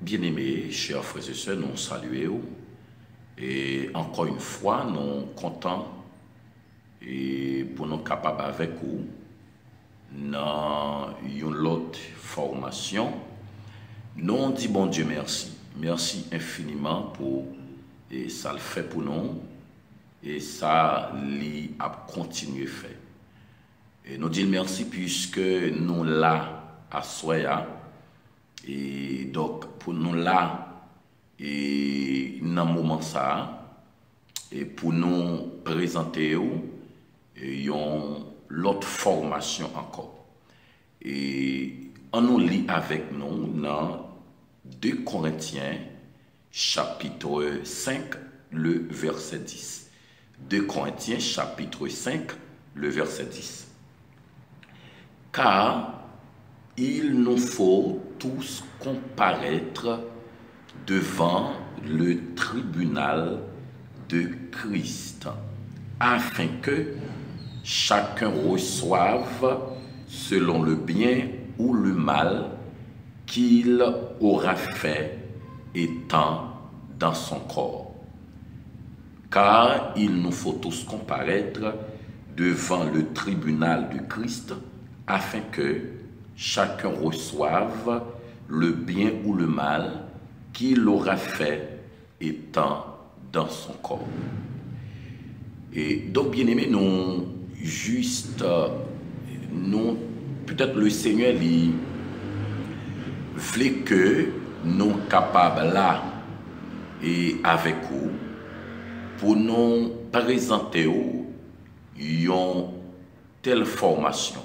Bien-aimés, chers frères et sœurs, nous saluons et encore une fois, nous sommes contents et pour nous capables avec vous dans une autre formation. Nous disons bon Dieu merci. Merci infiniment pour et ça le fait pour nous et ça l'y a continué fait. Et nous disons merci puisque nous là à Soya. Et donc, pour nous là, et dans le moment ça, et pour nous présenter l'autre formation encore. Et on nous lit avec nous dans 2 Corinthiens, chapitre 5, le verset 10. 2 Corinthiens, chapitre 5, le verset 10. Car il nous faut tous comparaître devant le tribunal de Christ, afin que chacun reçoive selon le bien ou le mal qu'il aura fait étant dans son corps. Car il nous faut tous comparaître devant le tribunal de Christ, afin que chacun reçoive le bien ou le mal qu'il aura fait étant dans son corps. Et donc, bien aimé, nous, juste, nous, peut-être le Seigneur, il voulait que nous capables là, et avec vous, pour nous présenter une telle formation.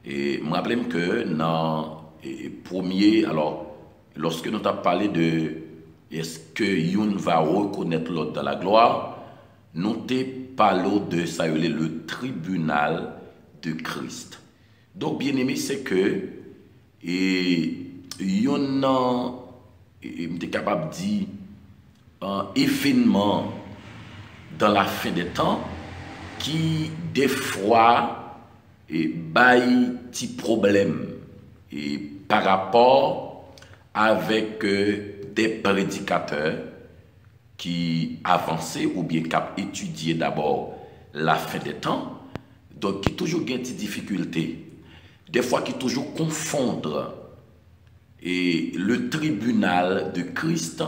Et je me rappelle que dans le premier, alors, lorsque nous avons parlé de est-ce que Youn va reconnaître l'autre dans la gloire, nous avons parlé de ça, le tribunal de Christ. Donc, bien aimé, c'est que Youn est capable de dire un événement dans la fin des temps qui, des fois, et bail petit problème et par rapport avec des prédicateurs qui avançaient ou bien qui étudiaient d'abord la fin des temps, donc qui toujours gagnent des difficultés, des fois qui toujours confondent et le tribunal de Christ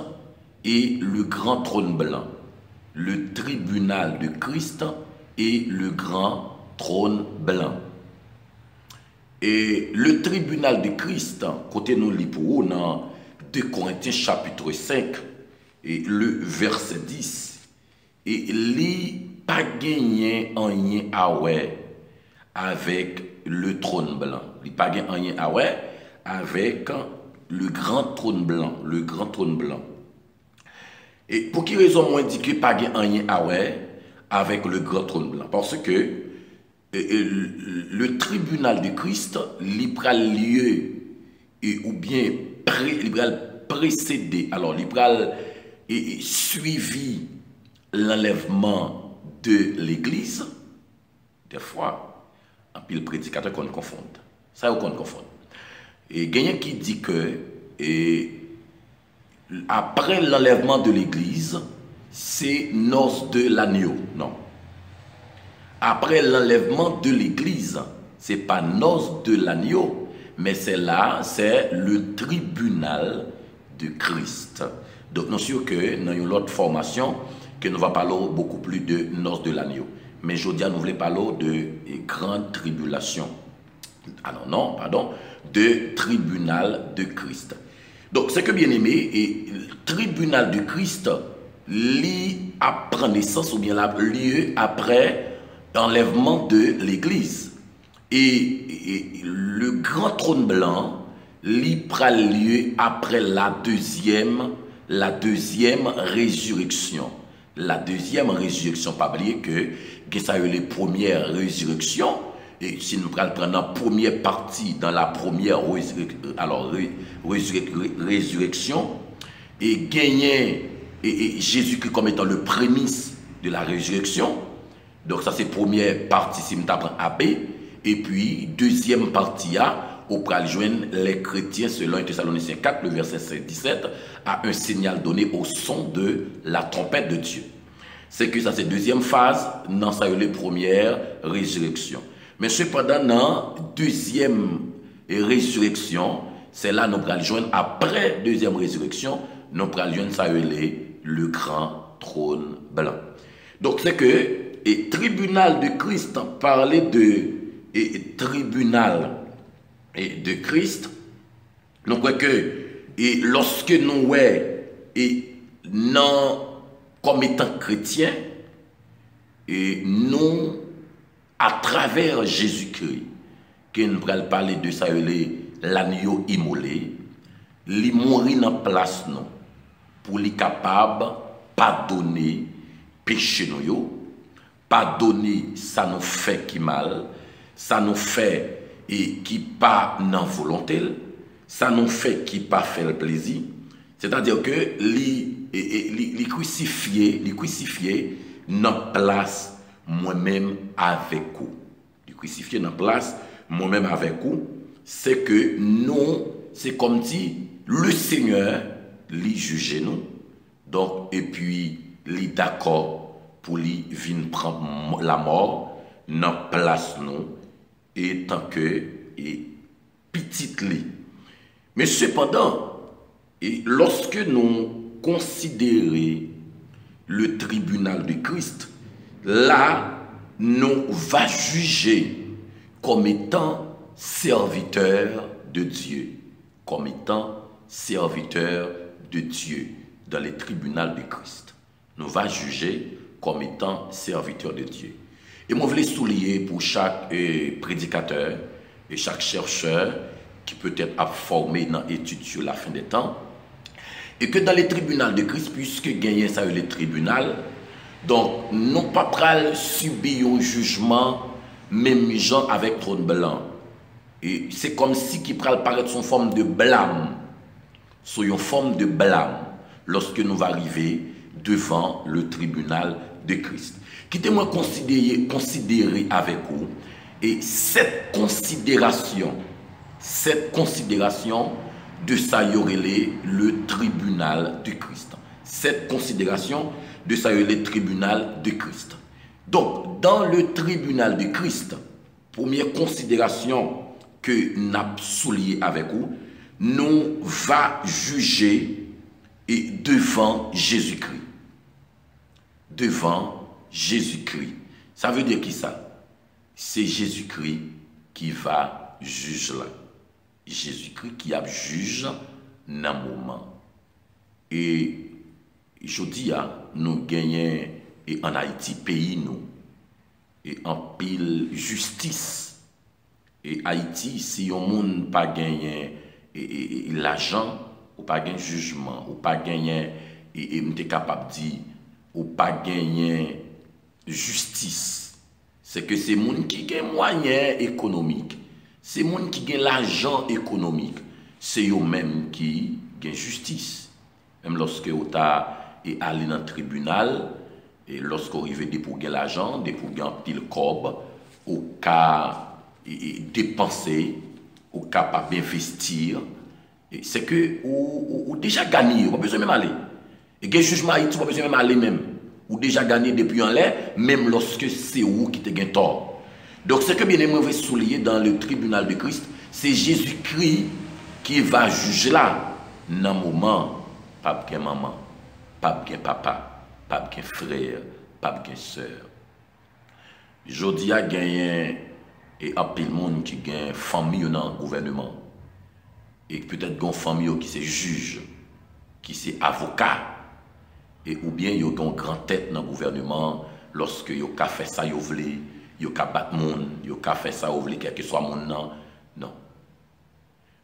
et le grand trône blanc. Le tribunal de Christ et le grand trône blanc. Et le tribunal de Christ, côté nous lit pour dans 2 Corinthiens chapitre 5 et le verset 10, et lit pas gagné en lien avec le trône blanc. Il pas gagné en lien avec le grand trône blanc, le grand trône blanc. Et pour qui raison moi dit que pas gagné en lien avec le grand trône blanc? Parce que le tribunal de Christ, il prend lieu ou bien précédé, alors il prend suivi l'enlèvement de l'Église. Des fois, un pile prédicateur qu'on confond. Ça qu'on confond. Et il y a qui dit que après l'enlèvement de l'Église, c'est noces de l'agneau. Non. Après l'enlèvement de l'Église, ce n'est pas noces de l'agneau, mais c'est le tribunal de Christ. Donc, nous sommes sûr que dans une autre formation, que nous allons parler beaucoup plus de noces de l'agneau. Mais aujourd'hui, nous voulons parler de grande tribulation. Alors non, pardon, de tribunal de Christ. Donc, c'est que bien aimé, et le tribunal de Christ, lui apprend naissance ou bien lieu après l'enlèvement de l'Église. Et le grand trône blanc, lui prend lieu après la deuxième résurrection. La deuxième résurrection, pas oublier que ça a eu les premières résurrections. Et si nous prenons la première partie dans la première résurrection, et gagner Jésus-Christ comme étant le prémisse de la résurrection. Donc ça c'est première partie si nous apprenons AB. Et puis deuxième partie au pral joindre les chrétiens, selon 1 Thessaloniciens 4, le verset 17, à un signal donné au son de la trompette de Dieu. C'est que ça, c'est deuxième phase, dans sa première résurrection. Mais cependant, dans deuxième résurrection, c'est là nous pral joindre, après deuxième résurrection, nous pral joindre ça le grand trône blanc. Donc c'est que et tribunal de Christ, parler de tribunal de Christ, nous croyons que et lorsque nous et non comme étant chrétiens, et nous à travers Jésus-Christ, que nous allons parler de ça, l'agneau immolé, il mourit dans place nous pour les capable pardonner péché nous, pardonner ça nous fait qui mal, ça nous fait et qui pas dans volonté, ça nous fait qui pas fait le plaisir. C'est-à-dire que les crucifiés dans place moi-même avec vous. Les crucifiés dans place moi-même avec vous, c'est que nous, c'est comme si le Seigneur les juge nous. Donc, et puis, les d'accord pour lui venir prendre la mort dans place nous, et tant que petite li. Mais cependant, et lorsque nous considérons le tribunal de Christ, là, nous va juger comme étant serviteur de Dieu, comme étant serviteur de Dieu dans le tribunal de Christ. Nous va juger comme étant serviteur de Dieu. Et moi, je voulais souligner pour chaque prédicateur et chaque chercheur qui peut être formé dans l'étude sur la fin des temps, et que dans les tribunaux de Christ, puisque gagner ça le tribunal, donc non pas pral subir un jugement même gens avec trône blanc. Et c'est comme si qui pral paraître son forme de blâme, sur une forme de blâme lorsque nous va arriver devant le tribunal de Christ. Quittez-moi considérer avec vous et cette considération de ça y aurait le tribunal de Christ. Cette considération de ça y aurait le tribunal de Christ. Donc, dans le tribunal de Christ, première considération que nous avons soulignée avec vous, nous va juger et devant Jésus-Christ. Devant Jésus-Christ. Ça veut dire qui ça? C'est Jésus-Christ qui va juger là. Jésus-Christ qui a juge dans le moment. Et je dis, nous gagnons en Haïti, pays nous, et en pile justice. Et Haïti, si on monde pas gagné l'argent, ou pas gagné jugement, ou pas gagné, et m'était capable de dire, ou pas gagné justice, c'est que c'est monde qui gagne moyen économique. C'est les gens qui ont l'argent économique, c'est eux-mêmes qui ont justice. Même lorsque vous êtes allé dans le tribunal, et lorsque vous arrivez pour gagner l'argent, pour gagner un pile corbe, au cas dépenser, au cas pas investir, c'est que vous déjà gagné, vous n'avez pas besoin même aller. Et le jugement Haïti, vous n'avez pas besoin même aller même. Vous déjà gagné depuis en l'air, même lorsque c'est vous qui te gagne tort. Donc, ce que bien aimé veut souligner dans le tribunal de Christ, c'est Jésus-Christ qui va juger là. Dans le moment, pas de maman, pas de papa, pas de frère, pas de soeur. Je dis à gagner et à peu de monde qui gagne famille dans le gouvernement. Et peut-être une famille qui c'est juge, qui c'est avocat, et ou bien il y a une grande tête dans le gouvernement lorsque il a fait ça, il voulait. Yo ka battre moun, yo ka faire ça ou quel que soit mon nom. Non.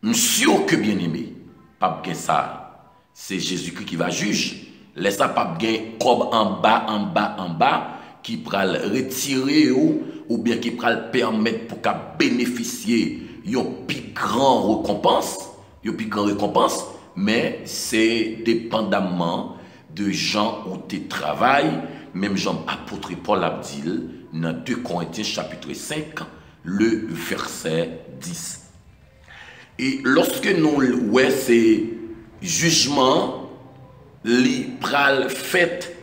Monsieur que bien aimé, pas bien ça. C'est Jésus-Christ qui va juger. Laisse ça pas bien comme en bas qui pral retirer ou bien qui pral permettre pour qu'à bénéficier yon plus grand récompense, mais c'est dépendamment de gens où tu travailles, même Jean apôtre Paul Abdil dans 2 Corinthiens chapitre 5, le verset 10. Et lorsque nous ouais c'est jugement li pral fait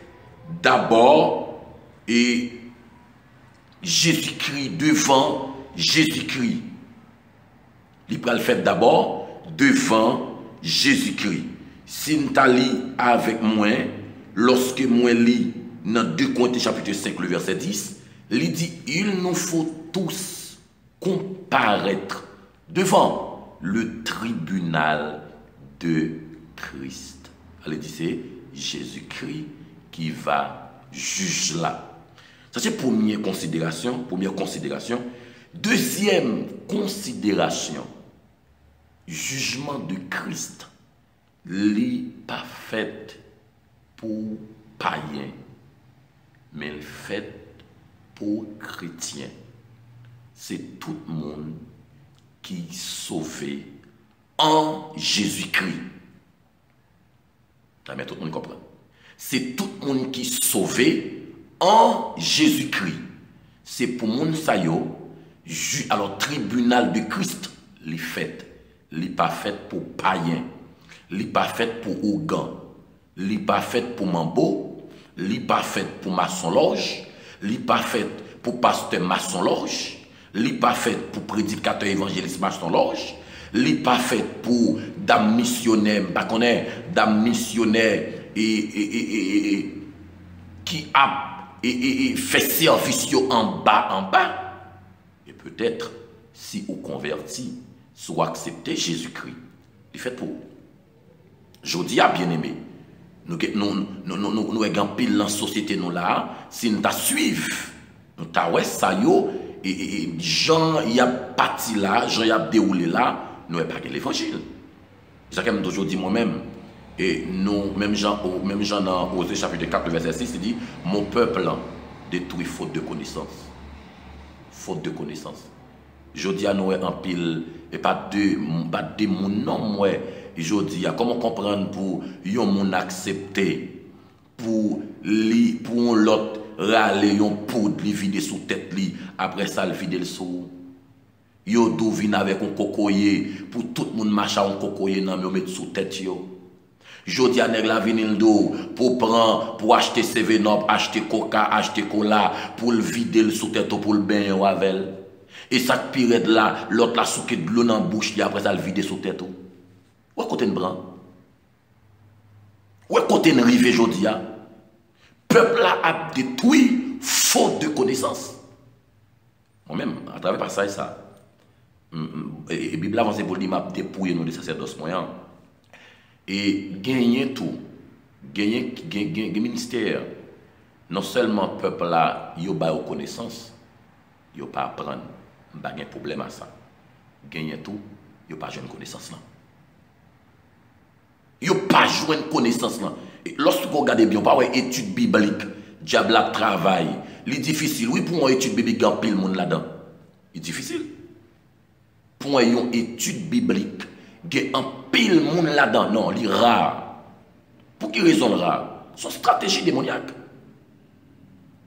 d'abord et Jésus-Christ devant Jésus-Christ. Li pral fait d'abord devant Jésus-Christ. Si nous allons avec moi, lorsque moi lis dans 2 Corinthiens chapitre 5 le verset 10, il dit il nous faut tous comparaître devant le tribunal de Christ. Elle dit c'est Jésus-Christ qui va juger là. Ça c'est première considération. Deuxième considération, jugement de Christ, n'est pas fait pour païens, mais fait pour chrétiens. C'est tout le monde qui est sauvé en Jésus-Christ. Mais tout le monde comprend. C'est tout le monde qui est sauvé en Jésus-Christ. C'est pour moun sa yo, alors tribunal de Christ, li fait. Li pas fait pour païen, li pas fait pour ougan, li pas fait pour mambo, li pas fait pour maçon loge, li pas fait pour pasteur maçon loge, li pas fait pour prédicateur évangéliste maçon loge, li pas fait pour dame missionnaire, pas connaît dame missionnaire et qui a fait service en bas, et peut-être si vous converti, soit accepté Jésus-Christ. Il fait pour. Je dis à bien aimé, nous avons pile dans la société nous là, si nous suivons, nous avons ça yo, et Jean y a parti là, Jean y a déroulé là, nous n'avons pas l'évangile. C'est ça que je toujours dit moi-même. Et nous, même Jean dans Osée chapitre 4, verset 6, il dit, mon peuple détruit faute de connaissance. Faute de connaissance. Je dis à nous en pile, et pas de mon nom, moi. Je dis à comment comprendre pour yon moun accepter, pour l'autre râler yon poudre, li vide sous tête li, après ça le vide le sous. Yo dou vin avec un cocoyer, pour tout le monde marcher un cocoyer nan yo mettre sous tête yo. Jodi a nèg la vinil do pour prendre pour acheter Seven-Up, acheter Coca, acheter Cola pour le vider sous tête pour le bain avec. Et ça pire de là, l'autre la souke de l'eau dans bouche, après ça le vider sous tête. Où est côté bran? Où est côté rive jodi a? Peuple là a détruit faute de connaissance. Moi-même à travers passage ça. Et Bible avance pour dire m'a dépouiller nous de sacerdoce moyen. Et gagner tout, gagner ministère, non seulement peuple là, il a une connaissance, il n'a pas apprendre, il n'y a pas de problème à ça. Gagner tout, il n'y a pas de connaissance là. Il n'y a pas de connaissance là. Et lorsque vous regardez bien, pas une étude biblique, diable travail, c'est difficile. Oui, pour une étude biblique, il y a pile monde là-dedans. C'est difficile. Pour une étude biblique, il y a un pile monde là-dedans. Non, il est rare. Pour qui raison rare? Son stratégie démoniaque.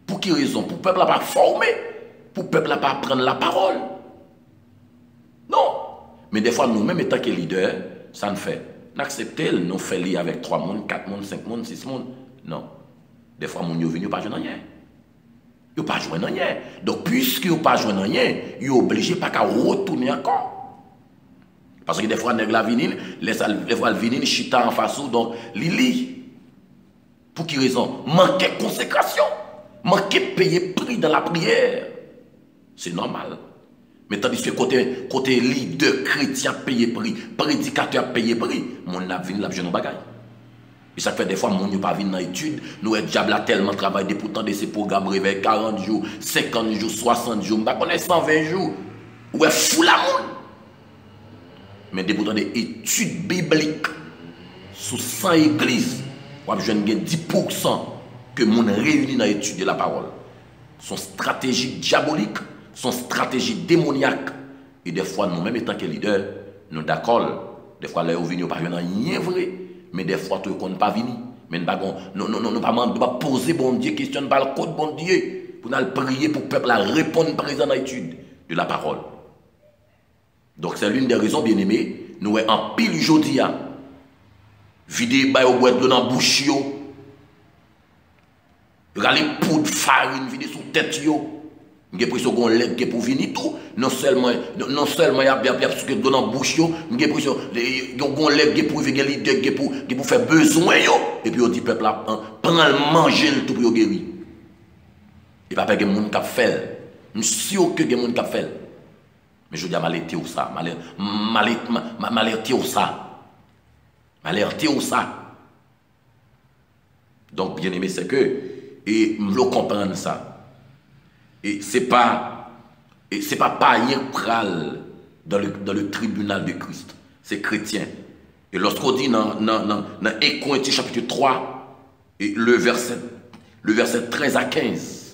Pour qui raison? Pour le peuple n'a pas formé. Pour le peuple n'a pas apprendre la parole. Non. Mais des fois, nous-mêmes, étant que leaders, ça ne fait. N'accepter, nous faisons lire avec 3 personnes, 4 personnes, 5 personnes, 6 personnes. Non. Des fois, nous sommes venus pas jouer rien. Ils n'ont pas joué rien. Donc, puisque ils n'ont pas joué rien, ils sont obligés pas qu'à retourner encore. Parce que des fois, les vinyle, les fois, le vinyle chita en face, donc, lili. Pour qui raison? Manquer consécration. Manquer payer prix dans la prière. C'est normal. Mais tandis que côté leader chrétien paye prix, prédicateur paye prix, mon n'a venu la jeune bagaille. Et ça fait des fois, mon n'a pas venu dans l'étude, nous être diable a tellement travaillé pourtant de ces programmes réveil 40 jours, 50 jours, 60 jours, on est 120 jours. Ou est fou la monde. Mais des pourtant des études bibliques sous 100 églises, on a 10% que mon réunit dans l'étude de la parole. Son stratégie diabolique, son stratégie démoniaque. Et des fois, nous-mêmes, étant que leaders, nous d'accord. Des fois, là, nous venons pas rien vrai. Mais des fois, nous ne sommes pas venus. Mais nous ne pouvons pas poser bon Dieu, questionner par le code bon Dieu. Pour nous prier pour que le peuple répondre présent dans l'étude de la parole. Donc c'est l'une des raisons, bien aimés, nous en pile jodi a. Vide bay au boîte de l'eau dans bouche yo. Rale poudre farine vide sous tête yo. J'ai l'impression qu'on lègue pour venir tout. Non seulement il y a ce que dans bouche yo, j'ai l'impression qu'on lègue pour venir l'idée pour faire besoin yo. Et puis on dit peuple là prend le manger tout pour guérir. Et pas que monde qui fait. Je suis sûr que des gens qui fait. Mais je dis m'alerter ou ça, m'alerter ou ça. M'alerter ou ça. Donc bien aimé c'est que et me comprendre ça. Et c'est pas païen pral dans le tribunal de Christ. C'est chrétien. Et lorsqu'on dit dans 1 Corinthiens chapitre 3, et le verset 13 à 15.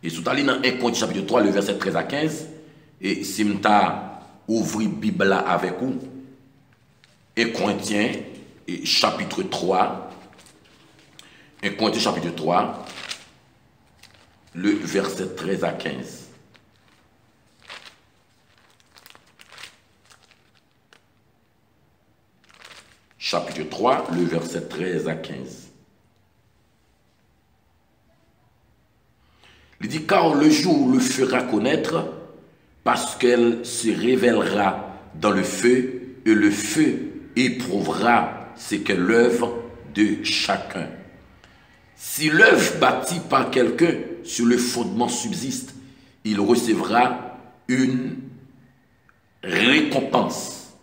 Et sous allé dans 1 Corinthiens chapitre 3, le verset 13 à 15, et si je ouvri la Bible là avec vous, 1 Corinthiens chapitre 3, 1 Corinthiens chapitre 3, le verset 13 à 15. Chapitre 3, le verset 13 à 15. Il dit, car le jour le fera connaître, parce qu'elle se révélera dans le feu, et le feu éprouvera ce que l'œuvre de chacun. Si l'œuvre bâtie par quelqu'un sur le fondement subsiste, il recevra une récompense.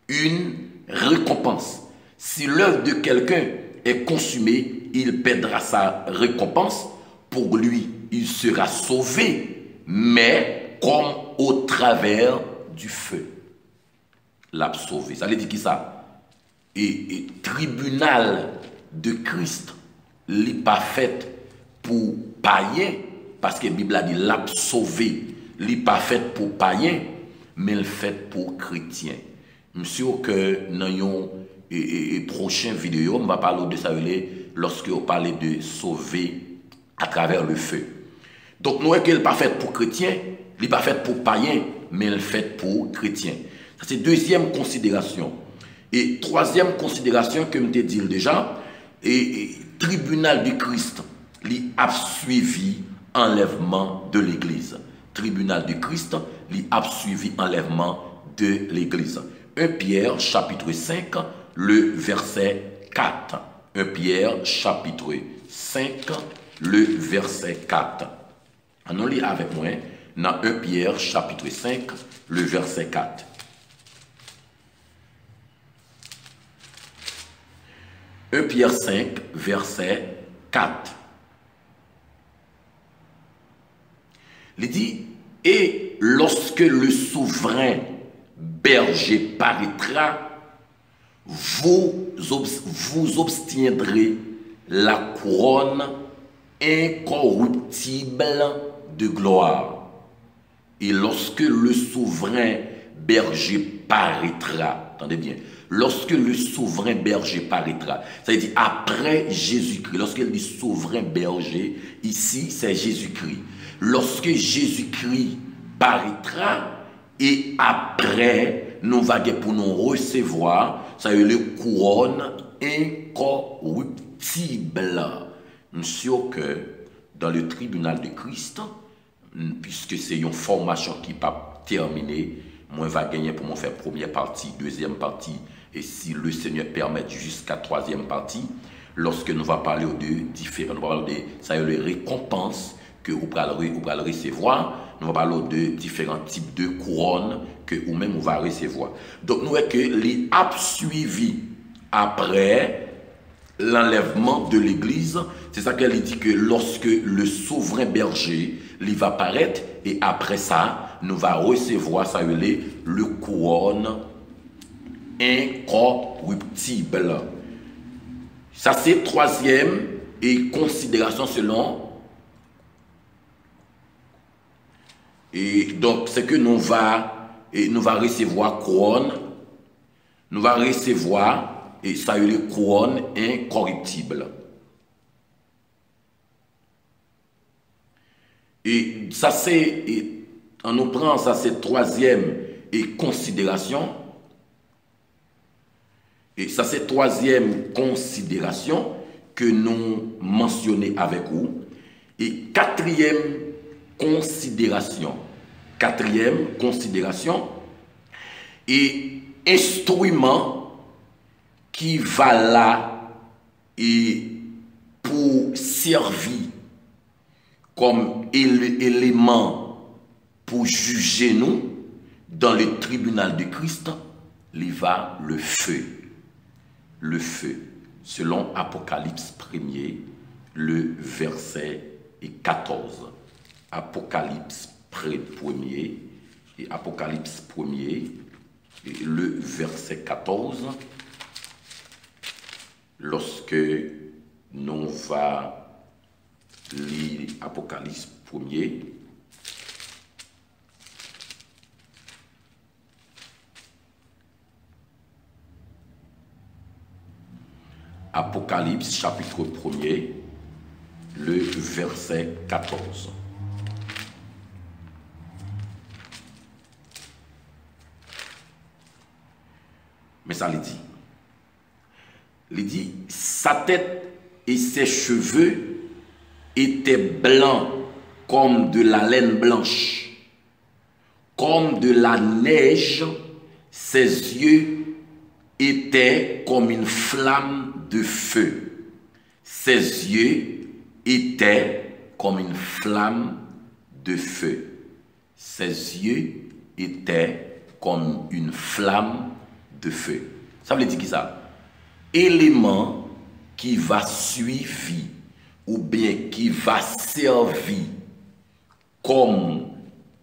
Une récompense. Si l'œuvre de quelqu'un est consumée, il perdra sa récompense. Pour lui, il sera sauvé, mais comme au travers du feu. L'a sauvé. Ça veut dire qui ça? Et tribunal de Christ, n'est pas fait pour païen, parce que la Bible a dit l'a sauvé. N'est pas fait pour païen, mais le fait pour chrétien. Je suis sûr que dans une prochaine vidéo, on va parler de ça lorsque on parle de sauver à travers le feu. Donc, nous, qu'elle n'est pas faite pour chrétien, elle n'est pas faite pour païen, mais elle est faite pour chrétien. Ça, c'est deuxième considération. Et troisième considération, que je te dis déjà, et tribunal du Christ, il a suivi enlèvement de l'Église. Tribunal du Christ, il a suivi enlèvement de l'Église. 1 Pierre, chapitre 5, le verset 4. 1 Pierre, chapitre 5, le verset 4. On lit avec moi dans 1 Pierre chapitre 5, le verset 4. « 1 Pierre 5, verset 4. Il dit, « Et lorsque le souverain berger paraîtra, vous obtiendrez la couronne incorruptible de gloire. Et lorsque le souverain berger paraîtra, attendez bien, lorsque le souverain berger paraîtra, ça veut dire après Jésus-Christ, lorsqu'il dit souverain berger, ici c'est Jésus-Christ. Lorsque Jésus-Christ paraîtra, et après, nous allons pour nous recevoir, ça veut dire couronne incorruptible. Je suis sûr que dans le tribunal de Christ, puisque c'est une formation qui n'est pas terminée, moi je vais gagner pour me faire première partie, deuxième partie, et si le Seigneur permet jusqu'à troisième partie, lorsque nous allons parler de différents, nous allons parler de ça, les récompenses que vous allez recevoir, nous allons parler de différents types de couronnes que vous-même vous allez recevoir. Donc nous voyons que les a suivi après l'enlèvement de l'Église, c'est ça qu'elle dit que lorsque le souverain berger il va paraître, et après ça, nous va recevoir ça le couronne incorruptible. Ça c'est troisième et considération selon. Et donc c'est que nous va recevoir couronne, nous va recevoir et ça a eu les couronnes incorruptibles. Et ça c'est on nous prend ça, c'est troisième et considération. Et ça, c'est troisième considération que nous mentionnons avec vous. Et quatrième considération. Quatrième considération. Et instrument qui va là et pour servir comme élément pour juger nous dans le tribunal de Christ, il va le feu. Le feu, selon Apocalypse 1er, le verset 14. Apocalypse 1er et Apocalypse 1er, et le verset 14. Lorsque nous va lire Apocalypse 1er, Apocalypse chapitre 1er, le verset 14. Mais ça le dit. Il dit, sa tête et ses cheveux étaient blancs comme de la laine blanche, comme de la neige, ses yeux étaient comme une flamme de feu. Ses yeux étaient comme une flamme de feu. Ses yeux étaient comme une flamme de feu. Ça veut dire qui ça? Élément qui va suivre ou bien qui va servir comme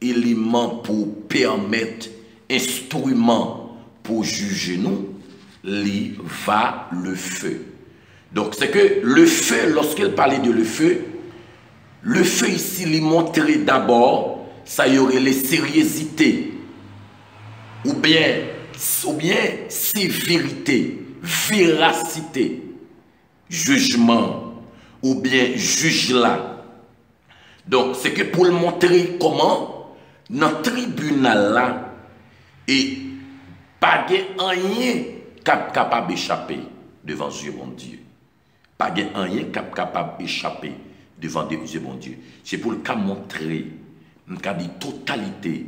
élément pour permettre, instrument pour juger nous, il va le feu. Donc c'est que le feu, lorsqu'elle parlait de le feu ici, il montrait d'abord, ça y aurait les sériosités, ou bien sévérité, véracité, jugement, ou bien juge là. Donc c'est que pour le montrer comment, dans le tribunal là, et pas rien capable d'échapper devant Dieu, mon Dieu. Pas rien capable d'échapper devant Dieu, mon Dieu. C'est pour le cas montrer, le cas de totalité,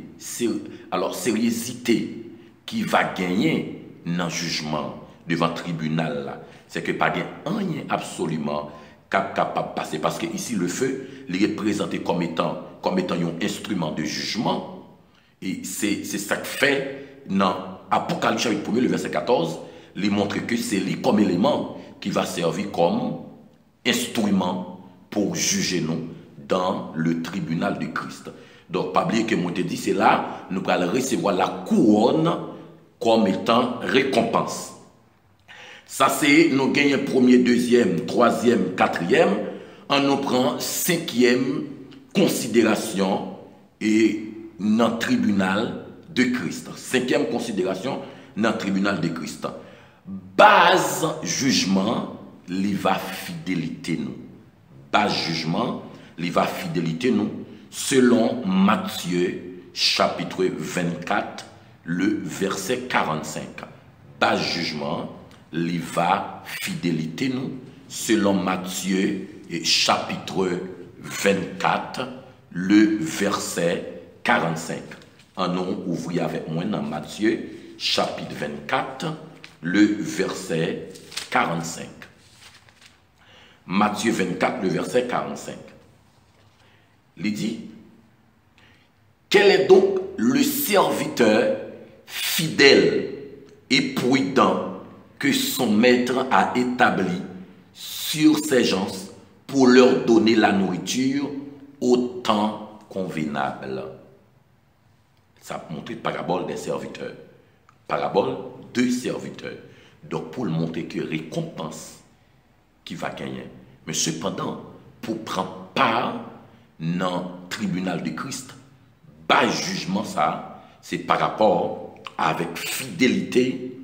alors sériosité qui va gagner dans le jugement devant le tribunal là. C'est que pas rien absolument capable de passer. Parce que ici, le feu, il est présenté comme étant un instrument de jugement. Et c'est ça que fait dans Apocalypse chapitre 1, le verset 14, il montre que c'est lui comme élément qui va servir comme instrument pour juger nous dans le tribunal de Christ. Donc, pas oublier que moi te dit, c'est là, nous allons recevoir la couronne comme étant récompense. Ça, c'est nous gagnons premier, deuxième, troisième, quatrième. On nous prend cinquième considération et dans le tribunal de Christ. Cinquième considération dans le tribunal de Christ. Base jugement, il va fidélité nous. Base jugement, il va fidélité nous. Selon Matthieu chapitre 24, le verset 45. Base jugement, il va fidélité nous. Selon Matthieu chapitre 24, le verset 45. En nous ouvrir avec moi dans Matthieu chapitre 24, le verset 45. Matthieu 24, le verset 45. Il dit, quel est donc le serviteur fidèle et prudent que son maître a établi sur ses gens pour leur donner la nourriture au temps convenable? Ça montre parabole des serviteurs. Parabole de serviteurs. Donc pour le montrer que récompense qui va gagner. Mais cependant, pour prendre part dans le tribunal de Christ, bas jugement ça, c'est par rapport avec fidélité,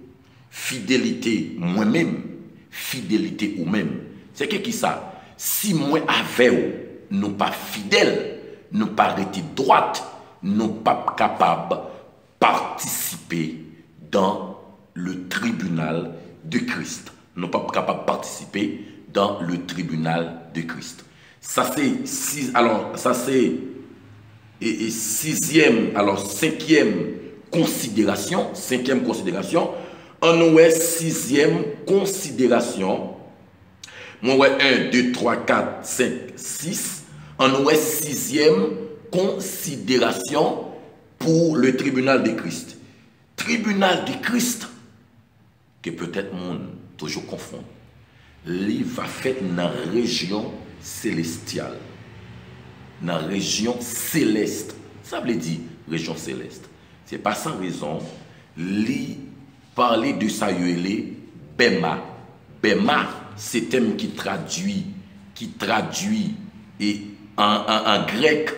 fidélité moi-même, fidélité ou même. C'est que qui ça? Si moi avec nous pas fidèles, nous pas été droite, non pas capable de participer dans le tribunal de Christ. Non pas capable de participer dans le tribunal de Christ. Ça c'est cinquième considération, on a sixième considération. Moi ouais 1 2 3 4 5 6, on a sixième considération pour le tribunal de Christ. Tribunal de Christ que peut-être monde toujours confond. Il va fait dans la région célestiale. Dans la région céleste. Ça veut dire région céleste. C'est pas sans raison. Li parler de ça, il Bema. Bema, c'est thème qui traduit et en grec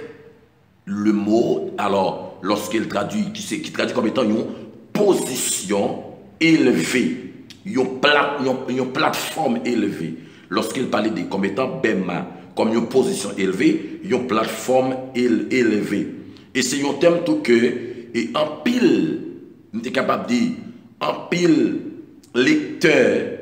le mot, alors lorsqu'il traduit, qui traduit comme étant une position élevée. Une plateforme élevée. Lorsqu'il parlait de comme étant Bema, comme une position élevée, une plateforme élevée. Et c'est un thème tout que, et en pile, nous sommes capables de dire, en pile lecteur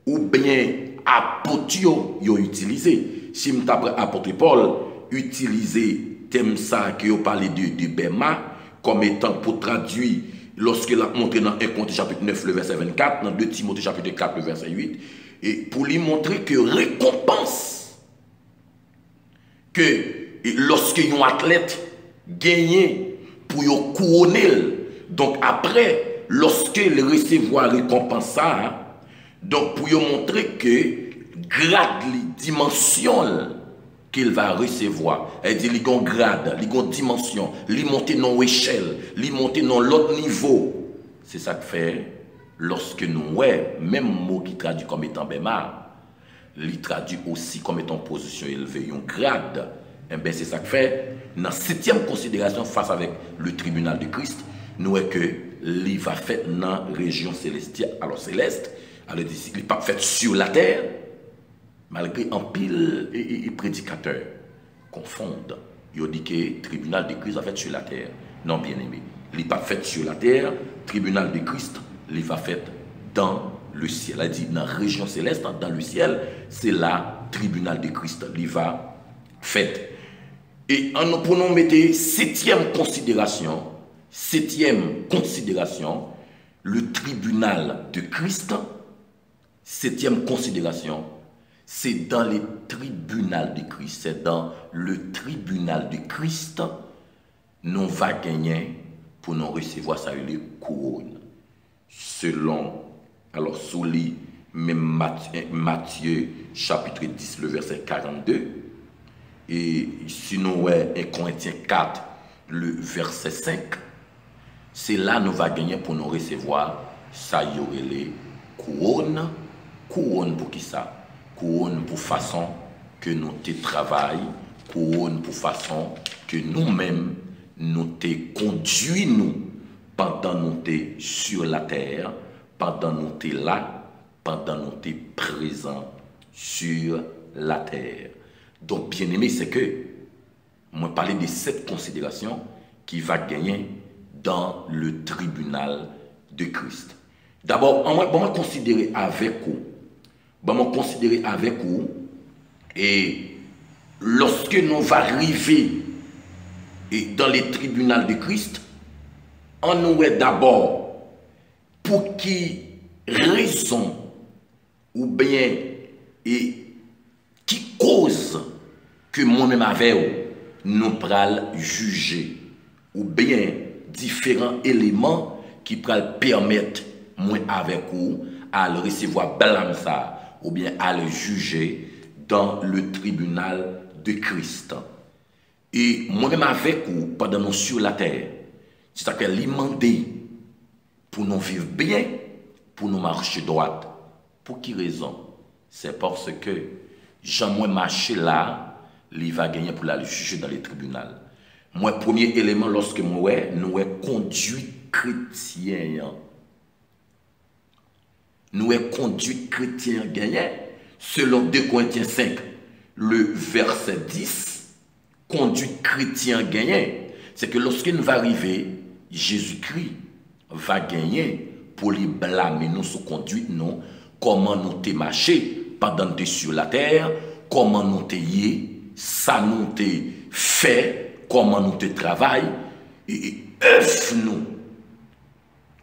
ou bien apôtre, ils ont utilisé. Si nous avons apôtre Paul, utiliser thème ça qui ont parlé de Bema, comme étant pour traduire. Lorsqu'il a montré dans 1 Corinthiens chapitre 9, le verset 24, dans 2 Timothée chapitre 4, le verset 8, et pour lui montrer que récompense, que lorsque un athlète gagne pour couronner, donc après, lorsqu'il recevoir récompense, donc pour lui montrer que grade les dimensions qu'il va recevoir. Elle dit, il y a un grade, il y a une dimension, il monte dans l'échelle, il monte dans l'autre niveau. C'est ça que fait, lorsque nous, même mot qui traduit comme étant Bema, il traduit aussi comme étant position élevée, un grade. Et bien c'est ça que fait, dans la septième considération face avec le tribunal de Christ, nous voyons que il va fait dans la région célestiale, alors céleste, alors il n'est pas fait sur la terre, malgré un pile et prédicateurs confondent. Ils disent que le tribunal de Christ va fait sur la terre. Non, bien aimé. Il n'est pas fait sur la terre. Le tribunal de Christ, il va fait dans le ciel. Elle dit dans la région céleste, dans le ciel, c'est là le tribunal de Christ. Il va fait. Et en nous prenons mettre septième considération, le tribunal de Christ, septième considération, c'est dans le tribunal de Christ, c'est dans le tribunal de Christ, nous va gagner pour nous recevoir ça les couronnes. Selon, alors sous les même Matthieu chapitre 10, le verset 42, et si nous voyons 1 Corinthiens 4, le verset 5, c'est là nous va gagner pour nous recevoir ça y aurait les couronnes. Couronne pour qui ça? Couronne pour façon que nous te travaillons, couronne pour façon que nous-mêmes nous te conduisons nous pendant nous te sur la terre, pendant nous te là, pendant nous te présent sur la terre. Donc bien aimé, c'est que moi parler de cette considération qui va gagner dans le tribunal de Christ. D'abord, on va considérer avec vous. Et lorsque nous va arriver dans les tribunaux de Christ, on nous est d'abord pour qui raison ou bien et qui cause que moi-même avec nous pral juger ou bien différents éléments qui pral permettre moi avec vous à le recevoir blâme ça ou bien à le juger dans le tribunal de Christ. Et moi-même avec vous, pendant nous sur la terre, c'est ça qu'elle demandé pour nous vivre bien, pour nous marcher droite. Pour qui raison? C'est parce que Jean-moi marcher là, il va gagner pour la juger dans les tribunaux. Moi, premier élément, lorsque nous conduit chrétien. Nous est conduite chrétien gagné, selon 2 Corinthiens 5, le verset 10, conduite chrétien gagné, c'est que lorsqu'il va arriver, Jésus-Christ va gagner pour lui blâmer nous sous conduite, non, comment nous te marché pendant que sur la terre, comment nous te yé, ça nous te fait, comment nous te travaille, et œuf nous.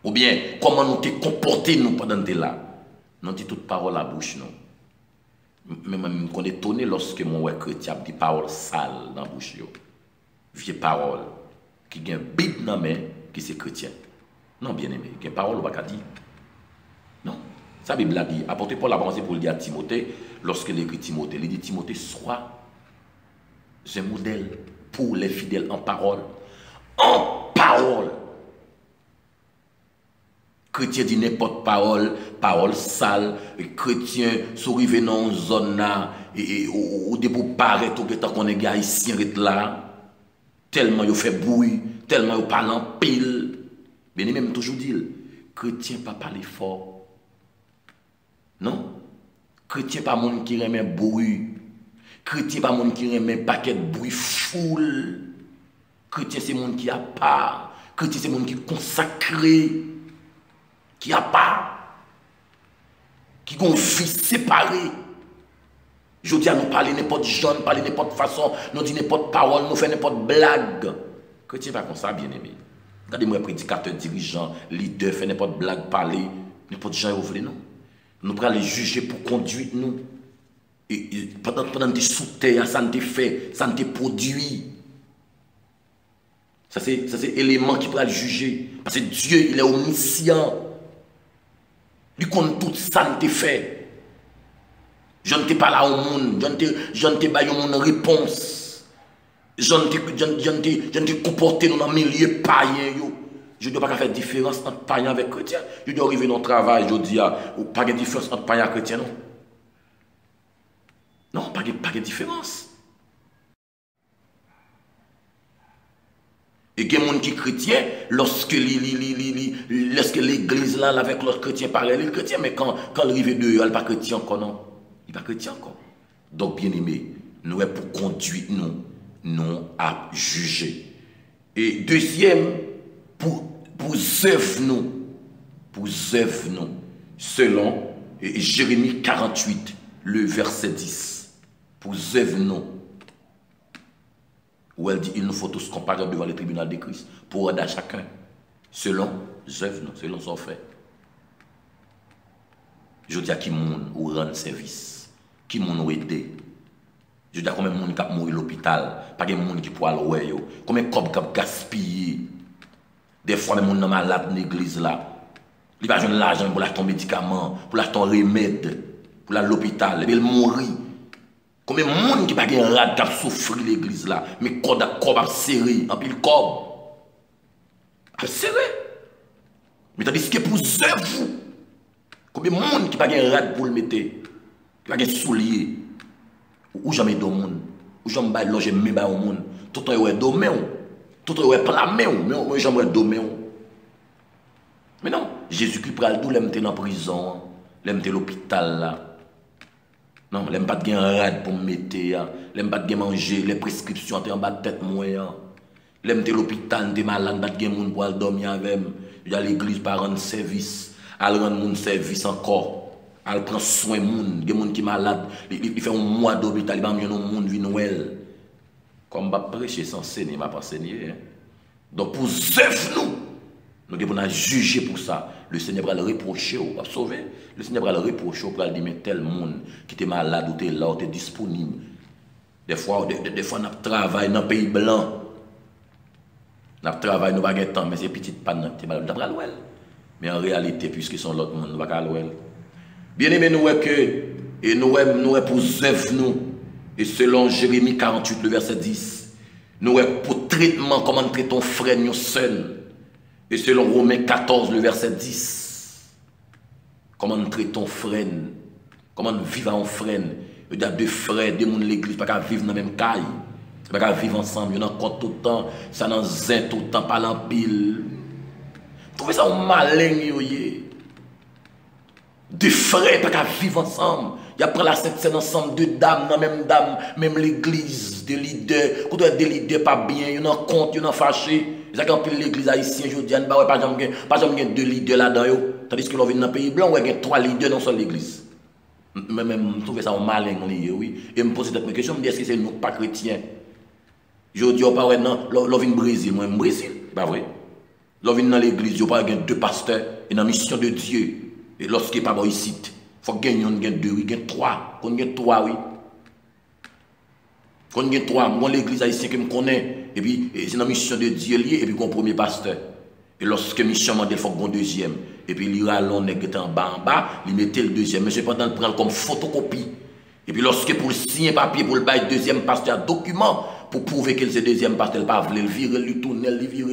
Ou bien, comment nous te comporter nous pendant que là. Nous dit toute parole à bouche, non. Même qu'on est étonné lorsque mon chrétien dit parole sale dans la bouche. Vieille parole qui a un bit dans la main qui c'est chrétien. Non, bien aimé, il y a une parole ou pas dire. Non. Ça, la Bible a dit, apportez Paul la pensée pour le dire à Timothée, lorsqu'il écrit Timothée, il dit Timothée, sois un modèle pour les fidèles en parole. En parole. Chrétien dit n'importe parole, parole sale, chrétien, s'arrive dans une zone là, et au début paraît tout qu'on est gars ici, là, tellement il fait bruit, tellement il parle en pile. Bien même toujours dit, chrétien pas parler fort. Non? Chrétien pas monde qui remet bruit. Chrétien pas monde qui remet paquet de bruit foule. Chrétien c'est monde qui a part. Chrétien c'est monde qui consacré. Qui a pas, qui ont une vie séparée. Je dis à nous parler n'importe genre, parler n'importe façon, nous dire n'importe parole, nous faire n'importe blague. Chrétien pas comme ça, bien aimé. Regardez-moi, prédicateur, dirigeant, leader, faire n'importe blague, parler, n'importe genre, vous voulez, non? Nous pourrons les juger pour conduire nous. Et pendant des sous-terres, ça ne te fait, ça ne te produit. Ça c'est élément qui pourra le juger. Parce que Dieu, il est omniscient. Il compte tout ça ne te fait. Je ne t'ai pas là au monde. Je ne t'ai pas eu une réponse. Je ne t'ai comporté dans un milieu païen. Je ne dois pas faire différence entre païen et chrétien. Je dois arriver dans le travail, je dis, pas de différence entre païen et chrétien, non. Non, pas de différence. Et il y a des gens qui sont chrétiens, lorsque l'église là, avec l'autre chrétien, pareil, il est chrétien, mais quand il arrive de eux, il n'est pas chrétien encore, non. Il n'est pas chrétien encore. Donc, bien aimé, nous sommes pour conduire nous, non à juger. Et deuxième, pour œuvre nous, selon Jérémie 48, le verset 10, pour œuvre nous. Où elle dit, il nous faut tous comparer devant le tribunal de Christ pour rendre à chacun selon œuvre, selon son fait. Je dis à qui moun ou rendre service, qui moun ou aider. Je dis à combien de monde qui a mouru à l'hôpital, pas de monde qui peut aller, combien de cop qui a gaspillé. Des fois, les gens sont malades dans l'église là. Ils n'ont pas besoin de l'argent pour acheter un médicament, pour acheter un remède, pour aller à l'hôpital, ils mourir. Combien de monde qui n'a pas de rad qui a souffert l'église là, mais code a serré, en pile cob. A serré. Mais tandis que pour œuvre, combien de monde qui n'a pas de rad pour le mettre, qui n'a pas de soulier, ou jamais de monde, ou jamais loger même au monde, tout le temps est domé, tout le temps est plamé, mais jamais domé. Mais non, Jésus-Christ pral tout l'aime dans la prison, l'aime dans l'hôpital là. Non, l'aime pas de gain rad pour me mettre, l'aime pas de manger, les prescriptions en bas de tête moyen. L'aime de l'hôpital, de malade, pas de gain moun pour dormir avec. Il y a l'église pour rendre service, elle rend moun service encore. Elle prend soin de moun, des moun qui malade, il fait un mois d'hôpital, il va mieux moun vi Noël. Comme va prêcher sans enseigner, m'a pas enseigné. Donc pour œuvre nous devons juger pour ça. Le Seigneur va le reprocher, ou va sauver. Le Seigneur va le reprocher, pour lui dire, mais tel monde qui était malade, ou était là, ou était disponible. Des fois, on travaille dans le pays blanc. On travaille, nous n'avons pas de temps, mais c'est petit panne, tu malade, mais en réalité, puisque sont l'autre monde, nous n'avons pas de temps. Bien aimé, nous sommes pour œuvre, nous. Et selon Jérémie 48, le verset 10, nous sommes pour traitement, comment traiter ton frère, nous seul. Et selon Romains 14, le verset 10, comment traiter ton frère, comment vivre en frère. Il y a deux frères, deux gens de l'église, pas qu'à vivre dans la même caille, pas qu'à vivre ensemble, il y en a encore tout le temps, ça n'en zin tout le temps, pas en pile. Trouvez ça malin, deux frères pas qu'à vivre ensemble. Il y a pris la Sainte Seine ensemble, deux dames, même l'église, des leaders, quand des leaders pas bien, ils ont compte, ils ont fâché. C'est quand l'église haïtienne, je dis, pas jamais deux leaders là-dedans, tandis que l'on vient dans le pays blanc, il y a trois leaders dans seule l'église. Même, je trouve ça malin, oui. Et je me pose cette question, je me dis, est-ce que c'est nous, pas chrétiens? Je dis, oh, pas ouais, non, l'on vient au Brésil, moi, Brésil, pas vrai. L'on vient dans l'église, je pas deux pasteurs, et dans la mission de Dieu. Et lorsqu'il n'y a pas ici, il faut gagner deux, oui, gagner trois. Qu'on gagne trois, oui. Qu'on gagne trois. Moi, l'église haïtienne que je connais, et puis c'est dans la mission de Dieu lié, et puis qu'on premier pasteur. Et lorsque mission m'a dit, il faut qu'on deuxième. Et puis il ira l'on est en bas, il mettait le deuxième. Mais cependant, il prend comme photocopie. Et puis lorsque pour signer papier, pour le bail deuxième pasteur, document, pour prouver que c'est le deuxième pasteur, il ne va pas le virer, le tourner, il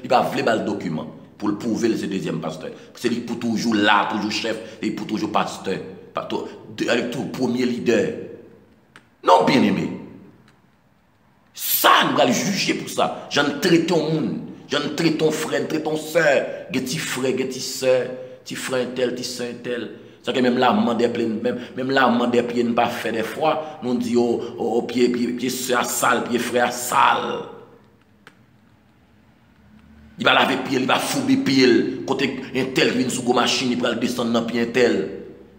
ne va pas le document. Pour le prouver, c'est le deuxième pasteur. C'est lui pour toujours là, toujours chef, et pour toujours pasteur. Avec tout premier leader. Non, bien aimé. Ça, nous allons juger pour ça. J'en traite ton monde. J'en traite ton frère, traite ton soeur. Petit frère, petit soeur. Petit frère tel, petit soeur tel. C'est que même l'amant des pieds, même l'amant des pieds ne pas fait des fois. Nous dit au pied soeur sale, pied frère sale. Il va laver pied, il va fouber pied. Côté un tel vient sous la machine, il va le descendre dans pied tel.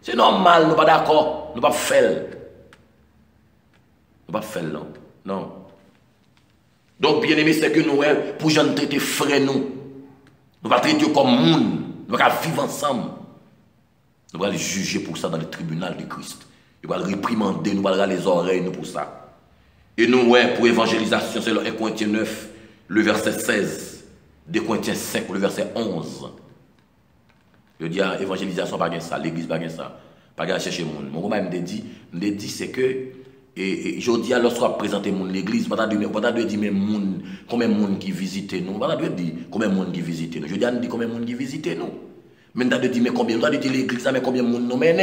C'est normal, nous pas d'accord, nous pas faire. Nous pas faire non. Non. Donc bien aimé, c'est que nous pour gens traiter frères nous. Nous pas traiter comme monde, nous pas vivre ensemble. Nous allons juger pour ça dans le tribunal de Christ. Nous allons réprimander, nous allons les oreilles nous pour ça. Et nous pour évangélisation, c'est le 1 Corinthiens 9, le verset 16. 2 Corinthiens 5, le verset 11. Je dis à évangélisation, pas ça, l'église, pas ça. Pas chercher le monde. Mon me dit, c'est que, et je dis à lorsqu'on présente l'église, pas de dire, mais combien de monde qui visite nous, pas de dire combien de monde qui visite nous. Je dis à nous combien de monde qui visite nous. Mais on de dire, mais combien, on de dire l'église, mais combien de monde nous mène.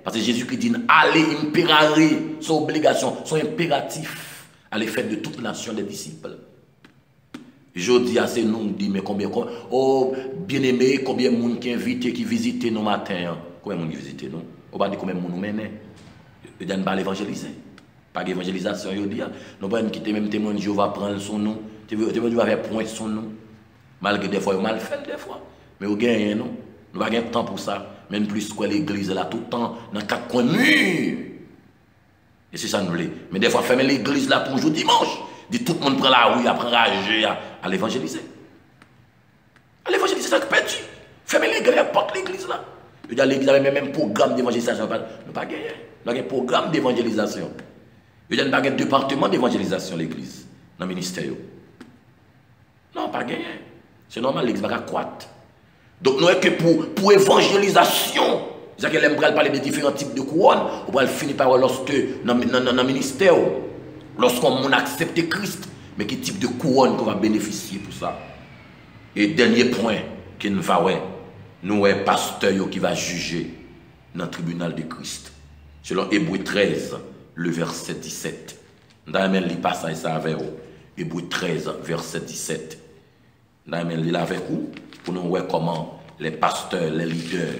Parce que Jésus qui dit, allez, imperare, son obligation, son impératif à l'effet de toute nation des disciples. Je dis à ces noms, dit, mais combien, oh, bien-aimé, combien de monde qui invite, qui visite nous matin, combien de monde qui visite nous? On va dire combien de monde nous mène. Je dis, on va l'évangéliser. Pas d'évangélisation, je dis, nous ne quitter même témoin, Dieu va prendre son nom. Tu veux faire point son nom. Malgré des fois, mal fait des fois. Mais on gagne, non? Nous n'avons pas de temps pour ça. Même plus que l'église là, tout le temps, dans quatre coins murs. Et c'est ça nous voulons. Mais des fois, fermer l'église là toujours dimanche. Dit tout le monde prend la rue, apprend à rager, à l'évangéliser. À l'évangéliser, c'est ça que perdu. Fermer l'église, porte l'église là. Je dis à l'église, même programme d'évangélisation. Nous pas gagné. Nous avons un programme d'évangélisation. Je dis, nous avons un département d'évangélisation, l'église, dans le ministère. Non, pas gagné. C'est normal, l'église va croître. Donc, nous avons que pour évangélisation, c'est-à-dire qu'elle aime parler de différents types de couronnes, on va finir par lorsque dans le ministère, lorsqu'on accepte Christ, mais quel type de couronne qu'on va bénéficier pour ça. Et dernier point, qui nous va, nous avons un pasteur qui va juger dans le tribunal de Christ. Selon Hébreu 13, le verset 17. Nous allons lire passage ça avec vous. Hébreu 13, verset 17. Nous allons lire avec vous pour nous voir comment les pasteurs, les leaders,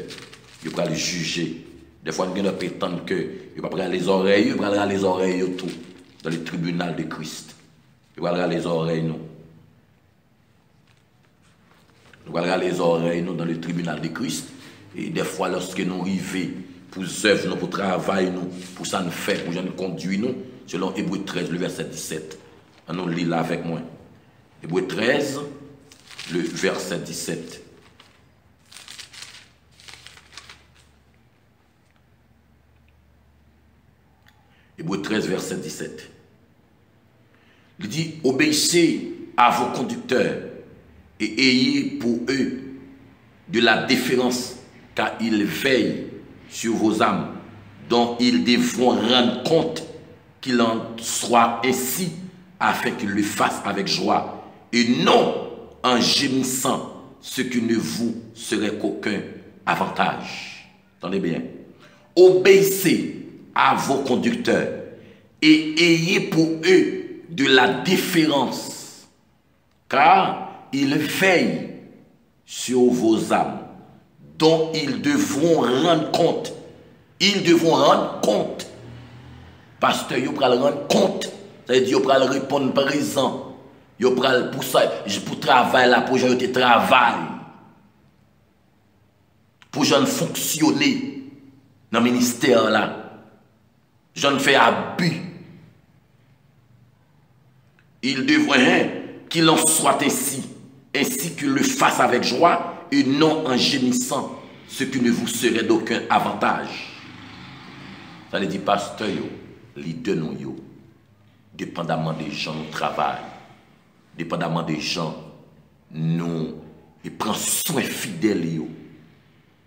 ils vont les juger. Des fois, nous allons prétendre que ils vont prendre les oreilles, ils vont prendre les oreilles tout dans le tribunal de Christ. Ils vont prendre les oreilles nous. Nous allons les oreilles nous dans le tribunal de Christ. Et des fois, lorsque nous arrivons pour œuvre, nous, pour travail, nous, pour ça nous fait, pour nous conduire, nous, selon Hébreu 13, le verset 17. On nous lit là avec moi. Hébreu 13, le verset 17. Hébreu 13, verset 17. Il dit, obéissez à vos conducteurs et ayez pour eux de la déférence, car ils veillent sur vos âmes, dont ils devront rendre compte qu'il en soit ainsi, afin qu'ils le fassent avec joie, et non en gémissant, ce qui ne vous serait qu'aucun avantage. Attendez bien. Obéissez à vos conducteurs et ayez pour eux de la déférence, car ils veillent sur vos âmes, dont ils devront rendre compte. Ils devront rendre compte. Pasteur, ils vont rendre compte. Ça veut dire qu'ils vont répondre présent. Ils vont pour ça, pour travailler là, pour gens qui travaillent. Pour gens fonctionner dans le ministère là. Gens fait abus. Ils devraient qu'il en soit ainsi qu'ils le fassent avec joie et non en gémissant, ce qui ne vous serait d'aucun avantage. Ça veut dire, pasteur, leader nous, dépendamment des gens nous travaillent, dépendamment des gens nous prennent soin fidèle,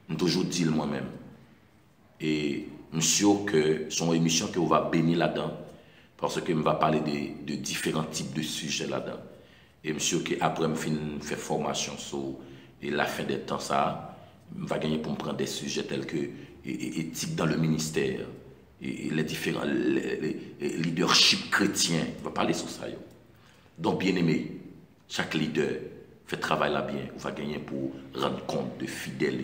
je toujours dit moi-même. Et monsieur, que son émission que on va bénir là-dedans, parce que je va parler de différents types de sujets là-dedans. Et monsieur, que après, je fais formation sur et la fin des temps, ça, je vais gagner pour me prendre des sujets tels que éthique dans le ministère, et les différents leadership chrétiens. Je vais parler sur ça. Donc, bien aimé, chaque leader fait travail là bien. On va gagner pour rendre compte de fidèles,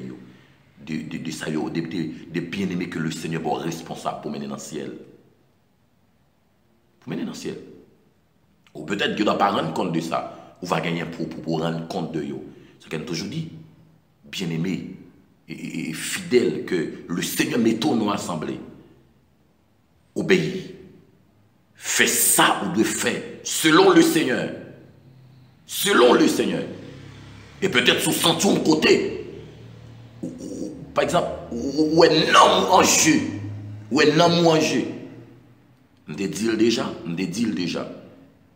de ça, de bien aimé que le Seigneur est responsable pour mener dans le ciel. Pour mener dans le ciel. Ou peut-être que ne doit pas rendre compte de ça. On va gagner pour rendre compte de eux. Ce qu'on a toujours dit, bien aimé et fidèle que le Seigneur met tout nous assemblés. Obéis. Fais ça ou de faire selon le Seigneur. Selon le Seigneur. Et peut-être sous son côté. Par exemple, ou un homme en jeu. Ou un homme en jeu. Je te dis déjà.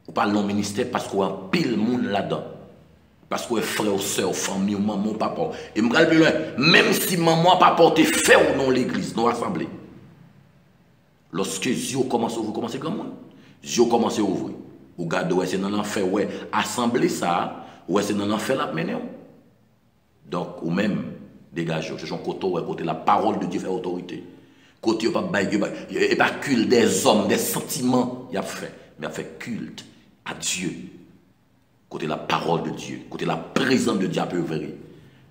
Ou pas le ministère parce qu'on a pile monde là-dedans. Parce qu'on est frère, soeur, famille, maman, papa. Et je me plus loin. Même si maman, papa, te fait ou non l'église, dans l'assemblée. Lorsque Dieu commence à ouvrir, vous commencez grand monde. Dieu commence à ouvrir. Vous regardez, ouais, c'est dans l'enfer, ouais, assemblée ça, ouais, c'est dans l'enfer là, mener. Donc, ou même, dégagez, c'est son côté, ouais, côté la parole de Dieu fait autorité. Côté, il n'y a pas culte des hommes, des sentiments, il a fait. Mais il a fait culte à Dieu. Côté la parole de Dieu, côté la présence de Dieu à peu vrai.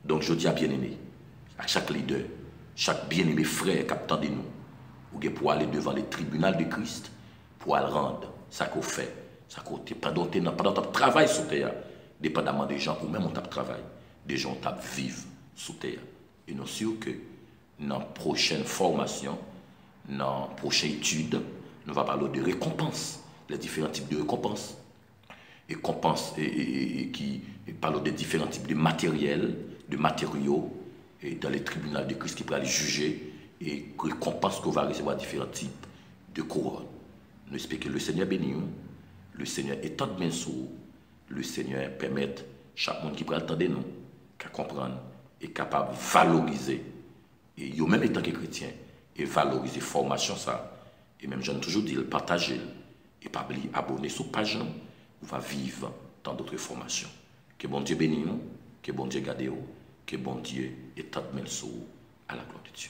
Donc, je dis à bien-aimé, à chaque leader, chaque bien-aimé frère qui attend de nous, ou pour aller devant le tribunal de Christ, pour aller rendre ça qu'on fait, ça qu'on pendant que travail sur terre, dépendamment des gens, ou même on tape travail, des gens tape vivre sur terre. Et nous sommes sûrs que dans la prochaine formation, dans la prochaine étude, nous allons parler de récompenses, les différents types de récompenses. Et qui parle des différents types de matériel, de matériaux, et dans les tribunaux de Christ qui pourraient aller juger et récompense qu'on va recevoir différents types de couronnes. Nous espérons que le Seigneur bénisse, le Seigneur étend bien sur, le Seigneur permette chaque monde qui prend le temps de nous, qu'à comprendre et capable de valoriser, et yo même étant que chrétien, et valoriser la formation ça, et même j'en ai toujours dit, le partager, et pas oublier abonner sur la page, on va vivre dans d'autres formations. Que bon Dieu bénisse nous, que bon Dieu garde nous, que bon Dieu étende bien sur à la gloire de Dieu.